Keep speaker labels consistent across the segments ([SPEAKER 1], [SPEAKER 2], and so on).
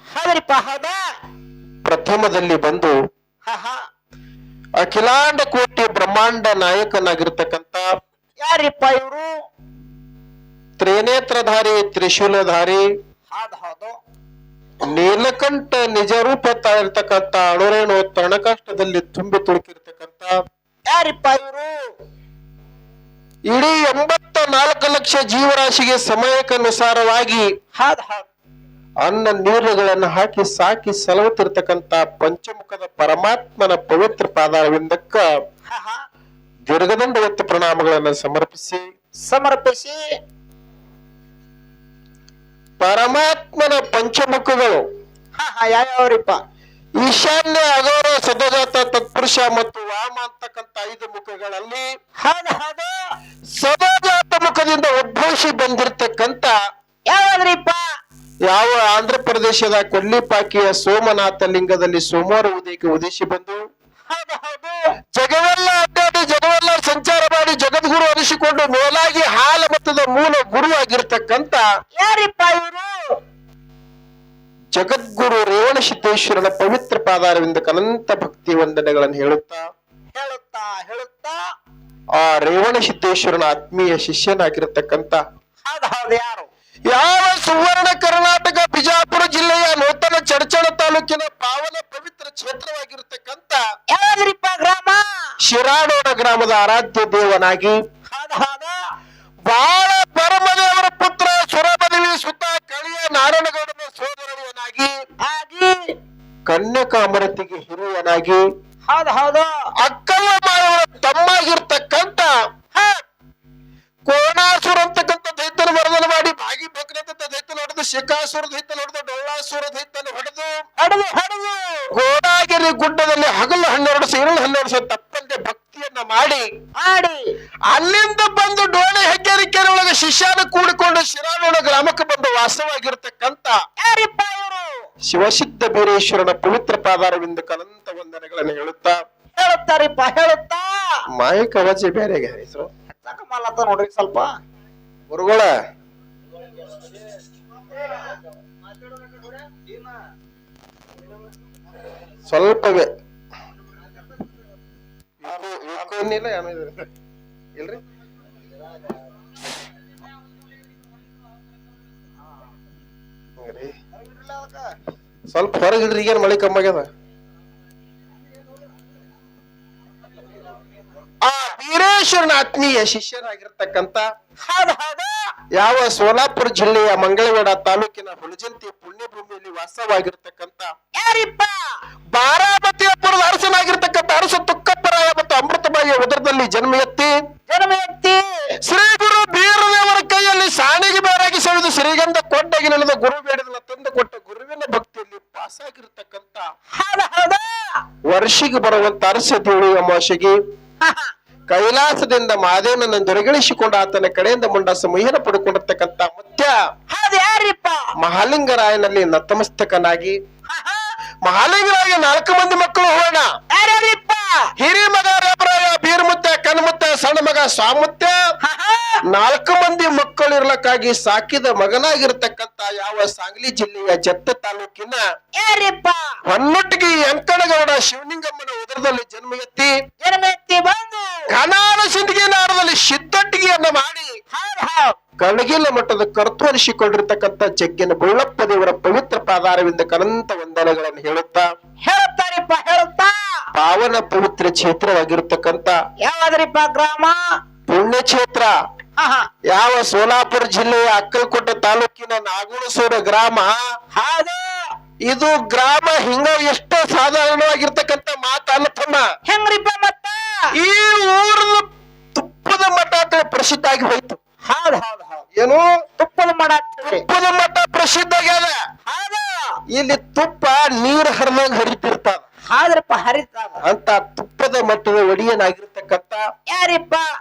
[SPEAKER 1] ಹೌದ್ರಿಪ್ಪ ಹೌದ.
[SPEAKER 2] ಪ್ರಥಮದಲ್ಲಿ ಬಂದು ಅಖಿಲಾಂಡ ಕೋಟಿ ಬ್ರಹ್ಮಾಂಡ ನಾಯಕನಾಗಿರ್ತಕ್ಕಂಥ
[SPEAKER 1] ಯಾರಿಪ್ಪ ಇವರು?
[SPEAKER 2] ತ್ರಿನೇತ್ರಧಾರಿ ತ್ರಿಶೂಲಧಾರಿ
[SPEAKER 1] ಹೌದು
[SPEAKER 2] ನೀಲಕಂಠ ನಿಜ ರೂಪ ತಾಳಿರ್ತಕ್ಕಂಥ ಅಣುರೇಣು ತೃಣಕಾಷ್ಟದಲ್ಲಿ ತುಂಬಿ ತುಳುಕಿರ್ತಕ್ಕಂಥ
[SPEAKER 1] ಯಾರಿಪ್ಪ ಇವರು?
[SPEAKER 2] ಇಡೀ 84 ಲಕ್ಷ ಜೀವರಾಶಿಗೆ ಸಮಯಕ್ಕನುಸಾರವಾಗಿ
[SPEAKER 1] ಹೌದು
[SPEAKER 2] ಅನ್ನ ನೀರುಗಳನ್ನು ಹಾಕಿ ಸಾಕಿ ಸಲಹುತ್ತಿರ್ತಕ್ಕಂಥ ಪಂಚಮುಖದ ಪರಮಾತ್ಮನ ಪವಿತ್ರ ಪಾದಾರವಿಂದಕ್ಕ ದೀರ್ಘದಂಡವತ್ತ ಪ್ರಣಾಮಗಳನ್ನು ಸಮರ್ಪಿಸಿ ಪರಮಾತ್ಮನ ಪಂಚಮುಖಗಳು
[SPEAKER 1] ಯಾವ್ಯಾವ್ರಿಪ್ಪ?
[SPEAKER 2] ಈಶಾನ್ಯ ಅಗೌರ ಸದಜಾತ ತತ್ಪುರುಷ ಮತ್ತು ವಾಮ ಅಂತಕ್ಕಂಥ 5 ಮುಖಗಳಲ್ಲಿ ಸದಜಾತ ಮುಖದಿಂದ ಉದ್ಭವಿಸಿ ಬಂದಿರತಕ್ಕಂತ
[SPEAKER 1] ಯಾವ್ದ್ರಿಪ್ಪ?
[SPEAKER 2] ಯಾವ ಆಂಧ್ರ ಪ್ರದೇಶದ ಕೊಲ್ಲಿಪಾಕಿಯ ಸೋಮನಾಥ ಲಿಂಗದಲ್ಲಿ ಸೋಮವಾರ ಉದಯಕ್ಕೆ ಉದೇಶಿ ಬಂದು ಜಗವೆಲ್ಲ ಅಡ್ಡಾಡಿ ಜಗವೆಲ್ಲ ಸಂಚಾರ ಮಾಡಿ ಜಗದ್ಗುರು ಅನಿಸಿಕೊಂಡು ಮೇಲಾಗಿ ಹಾಲ ಮತದ ಮೂಲ ಗುರು ಆಗಿರ್ತಕ್ಕಂತ
[SPEAKER 1] ಯಾರಿಪ್ಪ ಇವರು?
[SPEAKER 2] ಜಗದ್ಗುರು ರೇವಣ ಸಿದ್ದೇಶ್ವರನ ಪವಿತ್ರ ಪಾದಾರವಿಂದ ಅನಂತ ಭಕ್ತಿ ವಂದನೆಗಳನ್ನು ಹೇಳುತ್ತಾ ಆ ರೇವಣ ಸಿದ್ದೇಶ್ವರನ ಆತ್ಮೀಯ ಶಿಷ್ಯನಾಗಿರತಕ್ಕಂತ
[SPEAKER 1] ಯಾರು?
[SPEAKER 2] ಯಾವ ಸುವರ್ಣ ಕರ್ನಾಟಕ ಬಿಜಾಪುರ ಜಿಲ್ಲೆಯ ನೂತನ ಚಡಚಣ ತಾಲೂಕಿನ ಪಾವನ ಪವಿತ್ರ ಕ್ಷೇತ್ರವಾಗಿರತಕ್ಕಂತ
[SPEAKER 1] ಯಾವ್ದ್ರಿಪ್ಪ ಗ್ರಾಮ?
[SPEAKER 2] ಶಿರಾಡೋಣ ಗ್ರಾಮದ ಆರಾಧ್ಯ ದೇವನಾಗಿ ಬಾಳ ಪರಮದೇವರ ಪುತ್ರ ಸುರಬದವಿ ಸುತ್ತ ಕಳಿಯ ನಾರಾಯಣಗೌಡನ ಸೋದರನಾಗಿ ಕನ್ಯಕಾಮರತಿಗೆ ಹಿರಿಯನಾಗಿ ಅಕ್ಕಲ್ಲ ಮಾಯವರ ತಮ್ಮಾಗಿರ್ತಕ್ಕಂತ ಕೋಣಾಸುರ ಅಂತಕ್ಕಂಥ ದೈತ್ಯನ ಮರ್ದನ ಮಾಡಿ ಭಾಗಿ ಬೇಕಂತ ದೈತ್ಯನ ಹೊಡೆದು ಶಿಖಾಸುರ ದೈತ್ಯನ ಹೊಡೆದು ಡೊಳ್ಳಾಸುರ ದೈತ್ಯನ ಹೊಡೆದು ಗೋಡಾಗಿರಿ ಗುಡ್ಡದಲ್ಲಿ ಹಗಲು 12 ಇರುಳು 12 ತಪ್ಪಂತೆ ಭಕ್ತಿಯನ್ನ ಮಾಡಿ ಅಲ್ಲಿಂದ ಬಂದು ಡೋಣೆ ಹೆಗ್ಗೇರಿ ಕೆರೆ ಒಳಗೆ ಶಿಷ್ಯನ ಕೂಡಿಕೊಂಡು ಶಿರಾಡೋಣ ಗ್ರಾಮಕ್ಕೆ ಬಂದು ವಾಸವಾಗಿರ್ತಕ್ಕಂತ ಶಿವಸಿದ್ಧ ಬೀರೇಶ್ವರನ ಪವಿತ್ರ ಪಾದಾರವಿಂದ ಅನಂತ ವಂದನೆಗಳನ್ನು ಹೇಳುತ್ತಾ ಮಾಯಕ ಅವಜೆ ಬೇರೆಗೆ ಹೆಸರು
[SPEAKER 1] ನೋಡ್ರಿ ಸ್ವಲ್ಪ
[SPEAKER 2] ಗುರುಗಳ ಸ್ವಲ್ಪವೇ ಇಲ್ರಿ ಸ್ವಲ್ಪ ಹೊರಗಿಡ್ರಿ ಈಗೇನ್ ಮಳೆ ಕಮ್ಮಾಗ್ಯದ. ಆ ವೀರೇಶ್ವರನ ಆತ್ಮೀಯ ಶಿಷ್ಯರಾಗಿರ್ತಕ್ಕಂತ ಯಾವ ಸೋಲಾಪುರ ಜಿಲ್ಲೆಯ ಮಂಗಳವಾಡ ತಾಲೂಕಿನ ಹುಲಜಂತಿ ಪುಣ್ಯಭೂಮಿಯಲ್ಲಿ ವಾಸವಾಗಿರ್ತಕ್ಕಂತ ಬಾರಾಮತಿಯಪುರದ ಅರಸನಾಗಿರ್ತಕ್ಕಂಥ ಅರಸ ತುಕ್ಕಪ್ಪರಾಯ ಮತ್ತು ಅಮೃತಬಾಯಿಯ ಉದರದಲ್ಲಿ ಜನ್ಮ ಎತ್ತಿ ಶ್ರೀ ಗುರು ಬೀರದೇವರ ಕೈಯಲ್ಲಿ ಸಾಣಿಗೆ ಬೇರಾಗಿ ಸವಿದು ಶ್ರೀಗಂಧ ಕೊಂಡಾಗಿ ನೆನೆದ ಗುರು ಬೇಡದನ್ನ ತಂದು ಕೊಟ್ಟ ಗುರುವಿನ ಭಕ್ತಿಯಲ್ಲಿ ಪಾಸಾಗಿರ್ತಕ್ಕಂತ ವರ್ಷಿಗೆ ಬರುವಂತ ಅರಸ ದೇವಿ ಅಮಾವಾಸ್ಯೆಗೆ ಕೈಲಾಸದಿಂದ ಮಹಾದೇವನನ್ನು ದೊರಗಿಳಿಸಿಕೊಂಡ ಆತನ ಕಡೆಯಿಂದ ಮುಂಡಾಸ ಮುಯ್ಯನ ಪಡ್ಕೊಂಡಿರ್ತಕ್ಕಂಥ ಮುತ್ಯ ಮಹಾಲಿಂಗರಾಯನಲ್ಲಿ ನತಮಸ್ತಕನಾಗಿ ಮಹಾಲಿಂಗರಾಯ 4 ಮಂದಿ ಮಕ್ಕಳು ಹೋಣ ಹಿರಿ ಮಗ ರೇಬರಾಯ ಬೀರ್ಮುತ್ತ ಕಣ್ಮುತ್ತ ಸಣ್ಣ ಮಗ ಸ್ವಾಮುತ್ಯ 4 ಮಂದಿ ಮಕ್ಕಳು ಇರ್ಲಕ್ಕಾಗಿ ಸಾಕಿದ ಮಗನಾಗಿರ್ತಕ್ಕಂತ ಯಾವ ಸಾಂಗ್ಲಿ ಜಿಲ್ಲೆಯ ಜತ್ತ ತಾಲೂಕಿನ ಹೊನ್ನೊಟ್ಟಿಗೆ ಅಂಕಣಗೌಡ ಶಿವಲಿಂಗಮ್ಮನ ಉದರದಲ್ಲಿ ಜನ್ಮ ಎತ್ತಿ
[SPEAKER 1] ಬಂದು
[SPEAKER 2] ಘನಾನ ಸಿಂಧಿಗೆ ನಾಡದಲ್ಲಿ ಸಿದ್ದಟ್ಟಿಗೆಯನ್ನ ಮಾಡಿ ಕಣಗಿಲ ಮಟ್ಟದ ಕರ್ತುವರಿಸಿಕೊಂಡಿರ್ತಕ್ಕಂಥ ಜಗ್ಗಿನ ಬುಳ್ಳಪ್ಪ ದೇವರ ಪವಿತ್ರ ಪಾದಾರವಿಂದ ಅನಂತ ವಂದನೆಗಳನ್ನು ಹೇಳುತ್ತಾ ಪಾವನ ಪವಿತ್ರ ಕ್ಷೇತ್ರವಾಗಿರ್ತಕ್ಕಂಥ
[SPEAKER 1] ಯಾವ್ದ್ರಿಪ್ಪ ಗ್ರಾಮ?
[SPEAKER 2] ಪುಣ್ಯಕ್ಷೇತ್ರ ಯಾವ ಸೋಲಾಪುರ ಜಿಲ್ಲೆಯ ಅಕ್ಕಲಕೋಟೆ ತಾಲೂಕಿನ ನಾಗುಣಸೂರ ಗ್ರಾಮ. ಇದು ಗ್ರಾಮ ಹಿಂಗ ಎಷ್ಟೋ ಸಾಧಾರಣವಾಗಿರ್ತಕ್ಕಂಥ ಮಾತನ್ನ
[SPEAKER 1] ಹೆಂಗ್ರಿಪ್ಪ ಮತ್ತ
[SPEAKER 2] ಈ ಊರು ತುಪ್ಪದ ಮಠ ಅಂತ ಪ್ರಸಿದ್ಧ ಆಗಿ ಹೋಯ್ತು. ಏನು
[SPEAKER 1] ತುಪ್ಪದ ಮಠ
[SPEAKER 2] ಪ್ರಸಿದ್ಧ ಆಗ್ಯದ. ಇಲ್ಲಿ ತುಪ್ಪ ನೀರ್ ಹರಿದಾಗ ಹರಿತಿರ್ತಾವ ಅಂತ ತುಪ್ಪದ ಮಟ್ಟದ ಒಡೆಯನಾಗಿರ್ತಕ್ಕಂಥ
[SPEAKER 1] ಯಾರಿಪ್ಪ?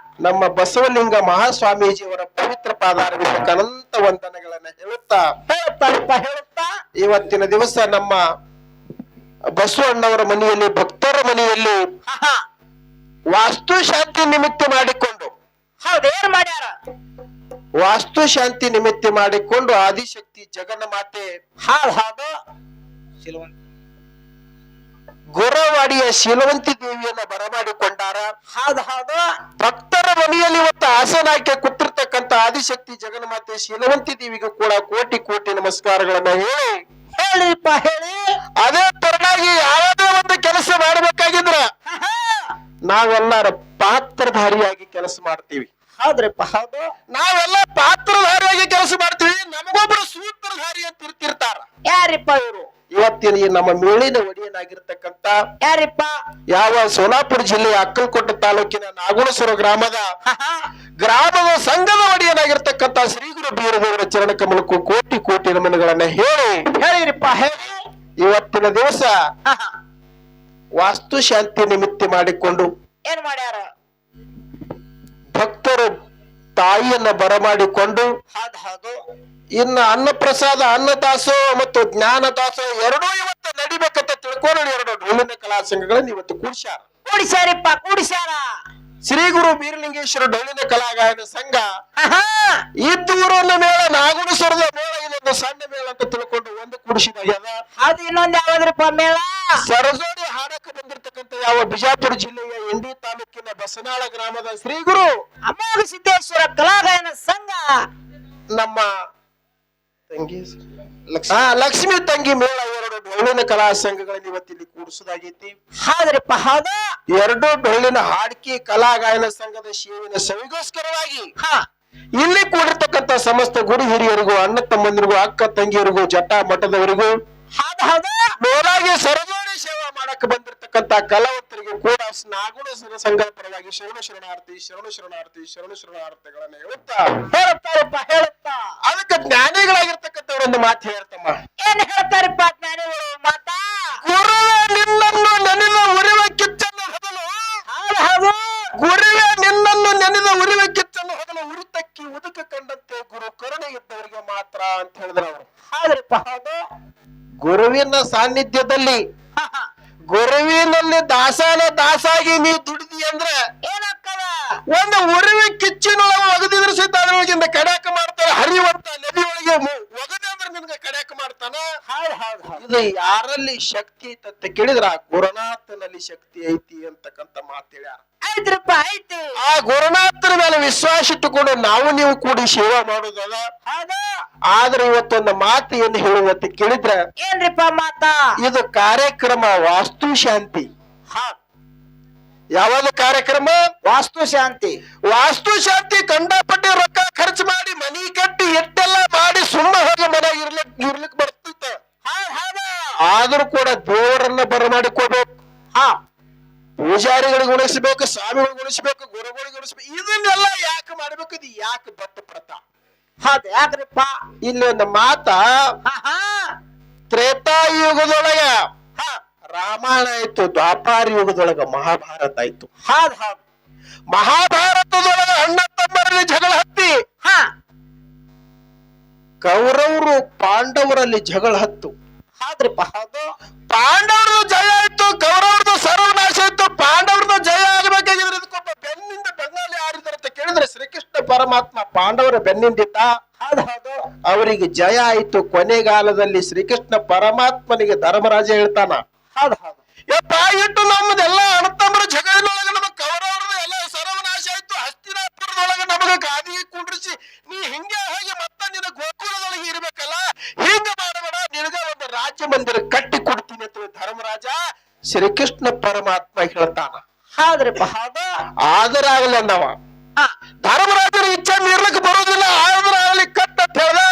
[SPEAKER 2] ನಮ್ಮ ಬಸವಲಿಂಗ ಮಹಾಸ್ವಾಮೀಜಿಯವರ ಪವಿತ್ರ ಪಾದಾರವಿಂದ ಅನಂತ ವಂದನೆಗಳನ್ನ ಹೇಳುತ್ತಾ ಇವತ್ತಿನ ದಿವಸ ನಮ್ಮ ಬಸವಣ್ಣವರ ಮನೆಯಲ್ಲಿ ಭಕ್ತರ ಮನೆಯಲ್ಲಿ ವಾಸ್ತು ಶಾಂತಿ ನಿಮಿತ್ತ ಮಾಡಿಕೊಂಡು
[SPEAKER 1] ಏನ್ ಮಾಡ್ಯಾರ?
[SPEAKER 2] ವಾಸ್ತು ಶಾಂತಿ ನಿಮಿತ್ತ ಮಾಡಿಕೊಂಡು ಆದಿಶಕ್ತಿ ಜಗನ್ನ ಮಾತೆ ಗೊರವಾಡಿಯ ಶೀಲವಂತಿ ದೇವಿಯನ್ನ ಬರಮಾಡಿಕೊಂಡಾರ.
[SPEAKER 1] ಹೌದು
[SPEAKER 2] ಭಕ್ತರ ಮನೆಯಲ್ಲಿ ಇವತ್ತು ಆಸನಾಕ್ಕೆ ಕೂತಿರ್ತಕ್ಕಂಥ ಆದಿಶಕ್ತಿ ಜಗನ್ಮಾತೆ ಶೀಲವಂತಿ ದೇವಿಗೂ ಕೂಡ ಕೋಟಿ ಕೋಟಿ ನಮಸ್ಕಾರಗಳನ್ನ ಹೇಳಿ
[SPEAKER 1] ಹೇಳಿಪ್ಪ ಹೇಳಿ.
[SPEAKER 2] ಅದೇ ತರನಾಗಿ ಯಾವುದೇ ಒಂದು ಕೆಲಸ ಮಾಡಬೇಕಾಗಿದ್ರ ನಾವೆಲ್ಲರ ಪಾತ್ರಧಾರಿಯಾಗಿ ಕೆಲಸ ಮಾಡ್ತೀವಿ.
[SPEAKER 1] ಹೌದ್ರಿಪ್ಪ ಹೌದು.
[SPEAKER 2] ನಾವೆಲ್ಲ ಪಾತ್ರಧಾರಿಯಾಗಿ ಕೆಲಸ ಮಾಡ್ತೀವಿ. ನಮಗೊಬ್ರು ಸೂತ್ರಧಾರಿ ಅಂತ ಇರ್ತಿರ್ತಾರ.
[SPEAKER 1] ಯಾರಿಪ್ಪ ಇವರು?
[SPEAKER 2] ಇವತ್ತಿನ ಈ ನಮ್ಮ ಮೇಳಿನ ಒಡೆಯನಾಗಿರ್ತಕ್ಕಂಥ
[SPEAKER 1] ಯಾರಿಪ್ಪ?
[SPEAKER 2] ಯಾವ ಸೋಲಾಪುರ ಜಿಲ್ಲೆಯ ಅಕ್ಕಲಕೋಟೆ ತಾಲೂಕಿನ ನಾಗುಣಸೂರು ಗ್ರಾಮದ ಸಂಘದ ಒಡೆಯನಾಗಿರ್ತಕ್ಕಂಥ ಶ್ರೀ ಗುರು ಬೀರದೇವರ ಚರಣ ಕಮಲಕ್ಕೂ ಕೋಟಿ ಕೋಟಿ ನಮನಗಳನ್ನ
[SPEAKER 1] ಹೇಳಿರಿಪ್ಪ ಹೇಳಿ.
[SPEAKER 2] ಇವತ್ತಿನ ದಿವಸ ವಾಸ್ತು ಶಾಂತಿ ನಿಮಿತ್ತ ಮಾಡಿಕೊಂಡು
[SPEAKER 1] ಏನ್ ಮಾಡ್ಯಾರ?
[SPEAKER 2] ಭಕ್ತರು ತಾಯಿಯನ್ನ ಬರಮಾಡಿಕೊಂಡು
[SPEAKER 1] ಹೌದು
[SPEAKER 2] ಇನ್ನು ಅನ್ನಪ್ರಸಾದ ಅನ್ನದಾಸೋಹ ಮತ್ತು ಜ್ಞಾನ ದಾಸೋಹ ಎರಡೂ ಇವತ್ತು ನಡಿಬೇಕಂತ ತಿಳ್ಕೊಂಡು ಎರಡು ಡೊಳ್ಳಿನ ಕಲಾ ಸಂಘಗಳನ್ನ ಇವತ್ತು ಕೂಡಿಸ್ಯಾರ.
[SPEAKER 1] ಕೂಡಿಸ್ಯಾರಿಪ್ಪ ಕೂಡಿಸ್ಯಾರ.
[SPEAKER 2] ಶ್ರೀ ಗುರು ಬೀರಲಿಂಗೇಶ್ವರ ಡೊಳ್ಳಿನ ಕಲಾಗಾಯನ ಸಂಘ ಇದ್ದೂರನ್ನ ಮೇಳ ನಾಗುಣಸರದ ಮೇಳ ಇದೊಂದು ಸಣ್ಣ ಮೇಳ ಅಂತ ತಿಳ್ಕೊಂಡು ಒಂದು ಕೂಡಿಸಿದಾಗ
[SPEAKER 1] ಅದು ಇನ್ನೊಂದು ಯಾವ್ದ್ರಿಪ್ಪ ಮೇಳ?
[SPEAKER 2] ಸರಜೋಡಿ ಹಾಡಕ್ಕೆ ಬಂದಿರತಕ್ಕಂಥ ಯಾವ ಬಿಜಾಪುರ ಜಿಲ್ಲೆಯ ಇಂಡಿ ತಾಲೂಕಿನ ಬಸನಾಳ ಗ್ರಾಮದ ಶ್ರೀ ಗುರು
[SPEAKER 1] ಅಮೋಘ ಸಿದ್ದೇಶ್ವರ ಕಲಾಗಾಯನ ಸಂಘ
[SPEAKER 2] ನಮ್ಮ ತಂಗಿ ಲಕ್ಷ್ಮೀ ತಂಗಿ ಮೇಳ ಎರಡು ಡೊಳ್ಳಿನ ಕಲಾ ಸಂಘಗಳನ್ನ ಇವತ್ತಿಲ್ಲಿ ಕೂಡಿಸೋದಾಗೈತಿ.
[SPEAKER 1] ಹೌದ್ರಿಪ್ಪ ಹೌದು.
[SPEAKER 2] ಎರಡು ಡೊಳ್ಳಿನ ಹಾಡ್ಕಿ ಕಲಾಗಾಯನ ಸಂಘದ ಶಿವಿನ ಸವಿಗೋಸ್ಕರವಾಗಿ ಇಲ್ಲಿ ಕೂಡಿರ್ತಕ್ಕಂಥ ಸಮಸ್ತ ಗುರು ಹಿರಿಯರಿಗೂ ಅಣ್ಣ ತಮ್ಮಂದಿರಿಗೂ ಅಕ್ಕ ತಂಗಿಯರಿಗೂ ಜಟ ಮಠದವರಿಗೂ
[SPEAKER 1] ಹೌದು
[SPEAKER 2] ಮೇಲಾಗಿ ಸರಜೋಡಿ ಸೇವಾ ಮಾಡಕ್ ಬಂದಿರತಕ್ಕಂತ ಕಲಾವಂತರಿಗೂ ಕೂಡ ನಾಗುಣ ಸಂಘ ಪರವಾಗಿ ಶರಣ ಶರಣಾರ್ಥಿ ಶರಣ ಶರಣಾರ್ಥಿ ಶರಣ ಶರಣಾರ್ಥಿಗಳನ್ನ
[SPEAKER 1] ಹೇಳುತ್ತಾರಪ್ಪ ಹೇಳುತ್ತಾ.
[SPEAKER 2] ಅದಕ್ಕೆ ಜ್ಞಾನಿಗಳಾಗಿರ್ತಕ್ಕಂಥವ್ರೊಂದು ಮಾತು ಹೇಳ್ತಮ್ಮ.
[SPEAKER 1] ಏನ್ ಹೇಳ್ತಾರಪ್ಪ ಜ್ಞಾನಿಗಳು ಮಾತಾ?
[SPEAKER 2] ಗುರುವೇ ನಿನ್ನನ್ನು ನೆನೆದ ಉರಿವ ಕಿಚ್ಚನ್ನು ಹೊದಲು.
[SPEAKER 1] ಹೌದು
[SPEAKER 2] ಗುರುವೇ ನಿನ್ನನ್ನು ನೆನೆದ ಉರಿವ ಕಿಚ್ಚನ್ನು ಹೊದಲು ಉರಿತಕ್ಕಿ ಉದುಕ ಕಂಡಂತೆ ಗುರು ಕರುಣೆ ಇದ್ದವರಿಗೆ ಮಾತ್ರ ಅಂತ ಹೇಳಿದ್ರು ಅವರು.
[SPEAKER 1] ಹೌದ್ರಿಪ್ಪ ಹೌದು.
[SPEAKER 2] ಗುರುವಿನ ಸಾನ್ನಿಧ್ಯದಲ್ಲಿ ಗುರುವಿನಲ್ಲಿ ದಾಸಾಗಿ ನೀವು ದುಡಿದಿ ಅಂದ್ರೆ
[SPEAKER 1] ಏನಾಗ್ತದ?
[SPEAKER 2] ಒಂದು ಉರಿವಿ ಕಿಚ್ಚಿನೊಳಗೆ ಒಗದಿದ್ರೆ ಸಹಿತ ಅದ್ರೊಳಗಿಂದ ಕಡ್ಯಾಕ ಮಾಡ್ತಾನೆ. ಹರಿಯುವಂತ ನದಿ ಒಳಗೆ ಒಗದೆ ಅಂದ್ರೆ ನಿನ್ಗೆ ಕಡ್ಯಾಕ ಮಾಡ್ತಾನ. ಇದು ಯಾರಲ್ಲಿ ಶಕ್ತಿ ಐತಿ ಅಂತ ಕೇಳಿದ್ರ ಗುರುನಾಥನಲ್ಲಿ ಶಕ್ತಿ ಐತಿ ಅಂತಕ್ಕಂತ ಮಾತು ಹೇಳ್ಯಾರ.
[SPEAKER 1] ಆಯ್ತ್ರಪ್ಪ ಐತಿ.
[SPEAKER 2] ಆ ಗುರುನಾಥನ ಮೇಲೆ ವಿಶ್ವಾಸ ಇಟ್ಟುಕೊಂಡು ನಾವು ನೀವು ಕೂಡಿ ಸೇವಾ ಮಾಡೋದಲ್ಲ. ಆದ್ರೆ ಇವತ್ತೊಂದು ಮಾತು ಏನು ಹೇಳುವಂತ ಕೇಳಿದ್ರ
[SPEAKER 1] ಏನ್ರಿಪ್ಪ ಮಾತಾ?
[SPEAKER 2] ಇದು ಕಾರ್ಯಕ್ರಮ ವಾಸ್ತು ಶಾಂತಿ. ಯಾವ್ದು ಕಾರ್ಯಕ್ರಮ?
[SPEAKER 1] ವಾಸ್ತು ಶಾಂತಿ.
[SPEAKER 2] ವಾಸ್ತು ಶಾಂತಿ ಕಂಡಪಟ್ಟಿ ರೊಕ್ಕ ಖರ್ಚು ಮಾಡಿ ಮನಿ ಕಟ್ಟಿ ಎಟ್ಟೆಲ್ಲ ಮಾಡಿ ಸುಮ್ಮ ಹೋಗಿ ಮನೆಯಾಗ ಇರ್ಲಿಕ್ ಬರ್ತಿತ್ತ. ಆದ್ರೂ ಕೂಡ ದೇವರನ್ನ ಬರಮಾಡಿಕೋಬೇಕು. ಪೂಜಾರಿಗಳಿಗೆ ಉಣಿಸ್ಬೇಕು, ಸ್ವಾಮಿಗಳಿಗೆ ಉಣಿಸ್ಬೇಕು, ಗುರುಗಳಿಗೆ ಉಣಿಸ್ಬೇಕು. ಇದನ್ನೆಲ್ಲ ಯಾಕೆ ಮಾಡ್ಬೇಕು? ಇದು ಯಾಕೆ ಬತ್ತ ಪ್ರತಾ?
[SPEAKER 1] ಯಾಕ್ರಿಪ್ಪ?
[SPEAKER 2] ಇಲ್ಲಿ ಒಂದು ಮಾತ ತ್ರೇತಾಯುಗದೊಳಗ ರಾಮಾಯಣ ಆಯ್ತು, ದ್ವಾಪಾರ ಯುಗದೊಳಗ ಮಹಾಭಾರತ ಆಯ್ತು. ಮಹಾಭಾರತದೊಳಗ ಅಣ್ಣ ತಮ್ಮರಲ್ಲಿ ಜಗಳ ಹತ್ತಿ ಕೌರವರು ಪಾಂಡವರಲ್ಲಿ ಜಗಳ ಹತ್ತು. ಪಾಂಡವ್ರದ್ದು ಜಯ ಆಯ್ತು, ಕೌರವ್ರದ್ದು ಸರ್ವನಾಶ ಆಯ್ತು. ಪಾಂಡವ್ರದ್ದು ಜಯ ಆಗಬೇಕಾಗಿದ್ರೆ ಇದಕ್ಕೊಬ್ಬ ಬೆನ್ನಿಂದ ಬೆನ್ನಲ್ಲಿ ಆರಿದಾರೆ ಅಂತ ಕೇಳಿದ್ರೆ ಶ್ರೀಕೃಷ್ಣ ಪರಮಾತ್ಮ ಪಾಂಡವರ ಬೆನ್ನಿಂದಿದ್ದ. ಅವರಿಗೆ ಜಯ ಆಯ್ತು. ಕೊನೆಗಾಲದಲ್ಲಿ ಶ್ರೀಕೃಷ್ಣ ಪರಮಾತ್ಮನಿಗೆ ಧರ್ಮರಾಜ ಹೇಳ್ತಾನ, ಯಪ್ಪ ಇಟ್ಟು ನಮ್ಮದೆಲ್ಲ ಅಣ್ಣತಮ್ಮರ ಜಗಳದೊಳಗ ನಮ್ಮ ಕೌರವ್ರದ್ದು ಎಲ್ಲ ಸರ್ವನಾಶ ಆಯ್ತು. ಹಸ್ತಿನಾಪುರದೊಳಗ ನಮಗ ಗಾದಿಗೆ ಕುಂಡ್ರಿಸಿ ನೀ ಹಿಂಗೆ ಹೋಗಿ ಮತ್ತ ನಿನ್ನ ಗೋಕುಲದೊಳಗೆ ಇರ್ಬೇಕಲ್ಲ, ಹಿಂಗ ಮಾಡಬೇಡ, ನಿನಗ ಒಂದು ರಾಜ್ಯ ಮಂದಿರ ಕಟ್ಟಿ ಕೊಡ್ತೀನಿ ಅಂತ ಧರ್ಮರಾಜ ಶ್ರೀಕೃಷ್ಣ ಪರಮಾತ್ಮ ಹೇಳ್ತಾನ. ಆದರಾಗಲ್ಲ ಅಂದವ. ಧರ್ಮರಾಜನ ಇಚ್ಛೆ ಮೀರ್ಲಿಕ್ಕೆ ಬರೋದಿಲ್ಲ. ಆದರಾಗಲಿ ಕಟ್ಟ ಅಂತ ಹೇಳ್ದ.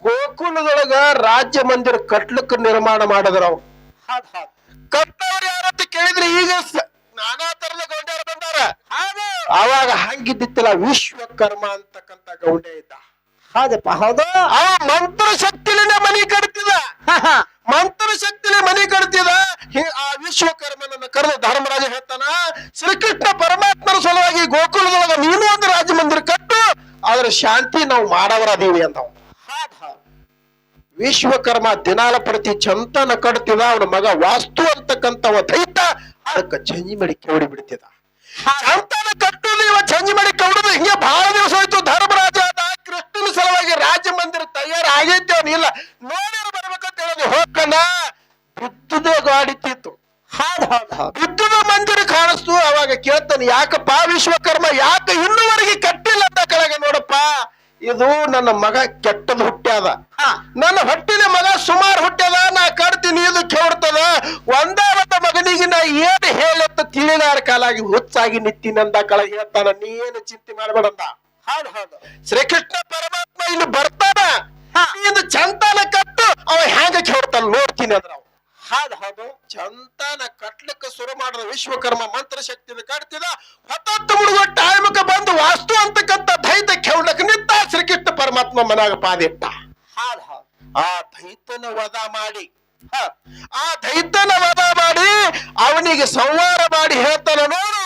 [SPEAKER 2] ಗೋಕುಲದೊಳಗ ರಾಜ್ಯ ಮಂದಿರ ಕಟ್ಲಿಕ್ಕೆ ನಿರ್ಮಾಣ ಮಾಡಿದ್ರ ಅವ್. ಕಟ್ಟವ್ರು ಯಾರಂತ ಕೇಳಿದ್ರೆ ಈಗ ನಾನಾ ತರದ ಗೌಂಡ್ಯಾರ ಬಂದಾರ. ಅವಾಗ ಹಂಗಿದ್ದಿತ್ತಲ್ಲ ವಿಶ್ವಕರ್ಮ ಅಂತಕ್ಕಂತ ಗೌಂಡೆ ಇದ್ದ. ಅವ ಮಂತ್ರ ಶಕ್ತಿಲಿಂದ ಮನಿ ಕಟ್ತಿದ. ಮಂತ್ರ ಶಕ್ತಿಲಿ ಮನಿ ಕಟ್ತಿದ. ಆ ವಿಶ್ವಕರ್ಮನನ್ನ ಕರೆದು ಧರ್ಮರಾಜ ಹೇಳ್ತಾನ, ಶ್ರೀಕೃಷ್ಣ ಪರಮಾತ್ಮನ ಸಲುವಾಗಿ ಗೋಕುಲದೊಳಗ ನೀನು ಒಂದು ರಾಜ ಮಂದಿರ ಕಟ್ಟು, ಆದ್ರೆ ಶಾಂತಿ ನಾವು ಮಾಡವರದೀವಿ ಅಂತ. ವಿಶ್ವಕರ್ಮ ದಿನಾಲ ಪ್ರತಿ ಚಂತನ ಕಟ್ತಿದ. ಅವನ ಮಗ ವಾಸ್ತು ಅಂತಕ್ಕಂಥವ ದೈತ ಅದಕ್ಕೆ ಚಂಜಿ ಮಾಡಿ ಕೆವಡಿ ಬಿಡ್ತಿದ. ಚಂತನ ಕಟ್ಟುದು ಇವ ಚಂಜಿ ಮಾಡಿ ಕವಡುದು. ಹಿಂಗೆ ಬಹಳ ದಿವಸ ಹೋಯ್ತು. ಧರ್ಮರಾಜ ಕೃಷ್ಣನ ಸಲುವಾಗಿ ರಾಜ್ಯ ಮಂದಿರ ತಯಾರು ಆಗೈತೆ. ಅವನಿಲ್ಲ ನೋಡಿರ್ ಬರ್ಬೇಕಂತ ಹೇಳೋದು. ಹೋಗ್ಕನ ಬಿದ್ದುದೇ ಗಾಡಿತಿತ್ತು.
[SPEAKER 1] ಹೌದ್ ಹೌದ್ ಹೌದ್
[SPEAKER 2] ಬಿದ್ದುದ ಮಂದಿರ ಕಾಣಿಸ್ತು. ಅವಾಗ ಕೇಳ್ತಾನೆ, ಯಾಕಪ್ಪ ವಿಶ್ವಕರ್ಮ ಯಾಕ ಇನ್ನುವರೆಗೆ ಕಟ್ಟಿಲ್ಲ ಅಂತ ಕೆಳಗೆ. ನೋಡಪ್ಪ, ಇದು ನನ್ನ ಮಗ ಕೆಟ್ಟದ್ ಹುಟ್ಟ್ಯಾದ,
[SPEAKER 1] ಹಾ
[SPEAKER 2] ನನ್ನ ಹೊಟ್ಟಿನ ಮಗ ಸುಮಾರು ಹುಟ್ಟ್ಯದ, ನಾ ಕಟ್ತೀನಿ ಇದು ಕೆಡ್ತದ. ಒಂದೇ ಒಂದು ಮಗನಿಗೆ ನಾ ಏನ್ ಹೇಳತ್ತ ತಿಳಿಲಾರ ಕಾಲಾಗಿ ಹುಚ್ಚಾಗಿ ನಿತ್ತಿನಂದ ಕೆಳಗೆ ಹೇಳ್ತಾನ. ನೀ ಏನು ಚಿಂತೆ ಮಾಡಬೇಡಂದ.
[SPEAKER 1] ಹೌದ್ ಹೌದು
[SPEAKER 2] ಶ್ರೀಕೃಷ್ಣ ಪರಮಾತ್ಮ ಇಲ್ಲಿ ಬರ್ತಾನ,
[SPEAKER 1] ಹಾ
[SPEAKER 2] ಇದು ಚಂತಾನ ಕಟ್ಟು, ಅವ ಹ್ಯಾಂಗ ಕೇಳ್ತಾನ ನೋಡ್ತೀನಿ ಅಂದ್ರ.
[SPEAKER 1] ಹೌದ್ ಹೌದು
[SPEAKER 2] ಚಂತಾನ ಕಟ್ಲಿಕ್ಕೆ ಶುರು ಮಾಡಿದ ವಿಶ್ವಕರ್ಮ ಮಂತ್ರ ಶಕ್ತಿನ ಕಟ್ತಿದ. ಹೊತ್ತತ್ತು ಮುಳುಗೋ ಟೈಮಕ್ಕೆ ಬಂದು ವಾಸ್ತು ಅಂತಕ್ಕಂಥ ದೈತ ಕೆವಲಕ್ಕೆ ನಿಂತ. ಶ್ರೀಕೃಷ್ಣ ಪರಮಾತ್ಮ ಮನಾಗ ಪಾದಿಟ್ಟ.
[SPEAKER 1] ಹೌದ್ ಹೌದ್
[SPEAKER 2] ಆ ದೈತನ ವಧ ಮಾಡಿ, ಆ ದೈತನ ವಧ ಮಾಡಿ ಅವನಿಗೆ ಸಂಹಾರ ಮಾಡಿ ಹೇಳ್ತಾನ, ನೋಡು